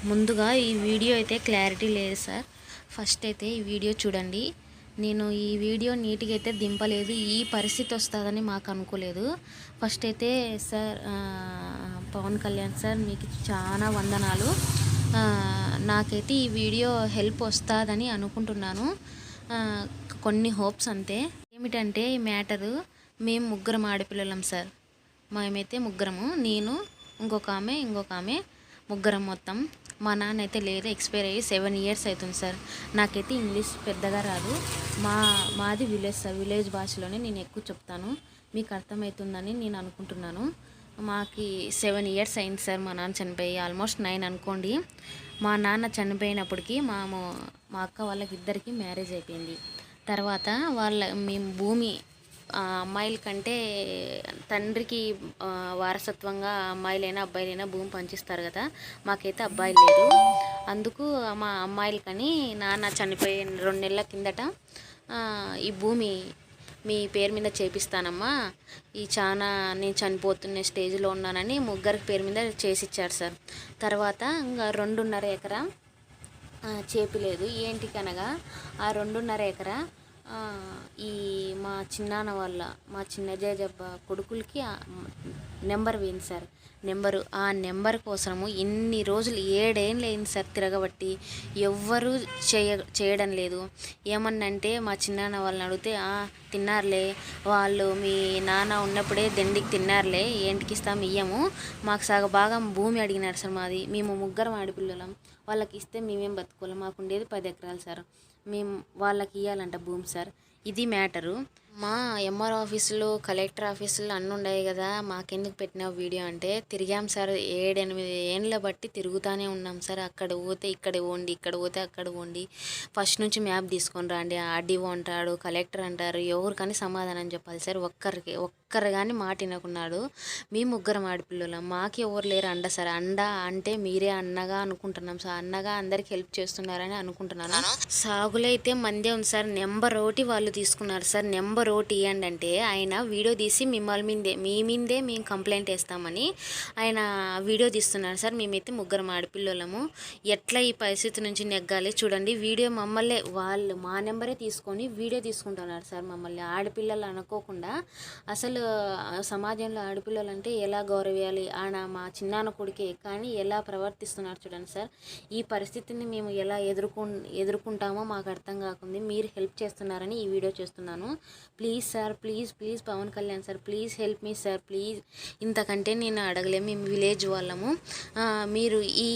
ముందుగా ఈ వీడియో అయితే క్లారిటీ లేదు సార్. ఫస్ట్ అయితే ఈ వీడియో చూడండి. నేను ఈ వీడియో నీట్గా అయితే దింపలేదు, ఈ పరిస్థితి వస్తుందని మాకు అనుకోలేదు. ఫస్ట్ అయితే సార్ పవన్ కళ్యాణ్ సార్ మీకు చాలా వందనాలు. నాకైతే ఈ వీడియో హెల్ప్ వస్తుందని అనుకుంటున్నాను. కొన్ని హోప్స్ అంతే. ఏమిటంటే ఈ మ్యాటరు, మేము ముగ్గురం ఆడపిల్లలం సార్. మేమైతే ముగ్గురము, నేను ఇంకొక ఆమె ముగ్గురం మొత్తం. మా నాన్న అయితే లేదు, ఎక్స్పైర్ అయ్యి 7 years అవుతుంది సార్. నాకైతే ఇంగ్లీష్ పెద్దగా రాదు. మాది విలేజ్ సార్. విలేజ్ భాషలోనే నేను ఎక్కువ చెప్తాను, మీకు అర్థమవుతుందని నేను అనుకుంటున్నాను. మాకు 7 years అయింది సార్ మా నాన్న చనిపోయి, ఆల్మోస్ట్ 9 అనుకోండి. మా నాన్న చనిపోయినప్పటికీ మా అక్క వాళ్ళకి ఇద్దరికి మ్యారేజ్ అయిపోయింది. తర్వాత మేము భూమి అమ్మాయిల కంటే తండ్రికి వారసత్వంగా అమ్మాయిలైనా అబ్బాయిలైనా భూమి పంచిస్తారు కదా. మాకైతే అబ్బాయిలు లేరు. అందుకు మా అమ్మాయిలకని నాన్న చనిపోయి 2 నెలల కిందట ఈ భూమి మీ పేరు మీద చేపిస్తానమ్మా, నేను చనిపోతున్న స్టేజ్లో ఉన్నానని ముగ్గురికి పేరు మీద చేసిచ్చారు సార్. తర్వాత ఇంకా 2.5 ఎకరా చేపిలేదు. ఏంటికనగా ఆ 2.5 ఎకరా మా చిన్న జేజబ్బ కొడుకులకి నెంబర్ వేయింది సార్. ఆ నెంబర్ కోసము ఇన్ని రోజులు 7 ఏళ్ళు అయింది సార్ తిరగబట్టి. ఎవ్వరూ చేయడం లేదు. ఏమన్నంటే మా చిన్నాన్న వాళ్ళని అడిగితే తిన్నారులే, వాళ్ళు మీ నాన్న ఉన్నప్పుడే దండికి తిన్నారులే, ఏంటికి ఇస్తాం ఇయ్యము, మాకు భాగం భూమి అడిగినారు సార్. మేము ముగ్గురం ఆడపిల్లలం, వాళ్ళకి ఇస్తే మేమేం బతుకోలేం, మాకు ఉండేది 10 ఎకరాలు సార్. మేము వాళ్ళకి ఇవ్వాలంట భూమి సార్. ఇది మ్యాటరు. మా ఎంఆర్ ఆఫీసులో, కలెక్టర్ ఆఫీసులో అన్నీ ఉన్నాయి కదా, మాకెందుకు పెట్టిన వీడియో అంటే తిరిగాం సార్. 7-8 ఏళ్ళ బట్టి తిరుగుతూనే ఉన్నాం సార్. అక్కడ పోతే ఇక్కడ పోండి, ఇక్కడ పోతే అక్కడ పోండి, ఫస్ట్ నుంచి మ్యాప్ తీసుకొని రండి, ఆర్డీఓ అంటాడు, కలెక్టర్ అంటారు, ఎవరికని సమాధానం చెప్పాలి సార్. ఒక్కరు కానీ మాట వినకున్నాడు. మీ ముగ్గురం ఆడపిల్లలం, మాకు ఎవరు లేరు అండ సార్. అండ అంటే మీరే అన్నగా అనుకుంటున్నాం సార్. అన్నగా అందరికి హెల్ప్ చేస్తున్నారని అనుకుంటున్నాను. సాగులైతే మందే ఉంది సార్. నెంబర్ 1 వాళ్ళు తీసుకున్నారు సార్. నెంబర్ 1 ఇవ్వండి అంటే ఆయన వీడియో తీసి మీ మీదే మేము కంప్లైంట్ వేస్తామని ఆయన వీడియో తీస్తున్నారు సార్. మేమైతే ముగ్గురం ఆడపిల్లలము, ఎట్లా ఈ పరిస్థితి నుంచి నెగ్గాలి చూడండి. వీడియో వాళ్ళు మా నెంబరే తీసుకొని వీడియో తీసుకుంటున్నారు సార్. మమ్మల్ని ఆడపిల్లలు అనుకోకుండా, అసలు సమాజంలో ఆడపిల్లలు అంటే ఎలా గౌరవియాలి, మా చిన్నాన్న కొడుకే కానీ ఎలా ప్రవర్తిస్తున్నారు చూడండి సార్. ఈ పరిస్థితిని మేము ఎలా ఎదుర్కొంటామో మాకు అర్థం కాకుంది. మీరు హెల్ప్ చేస్తున్నారని ఈ వీడియో చేస్తున్నాను. Please sir, please Pawan Kalyan sir, please help me sir, please. ఇంతకంటే నేను అడగలేము, మేము విలేజ్ వాళ్ళము. మీరు ఈ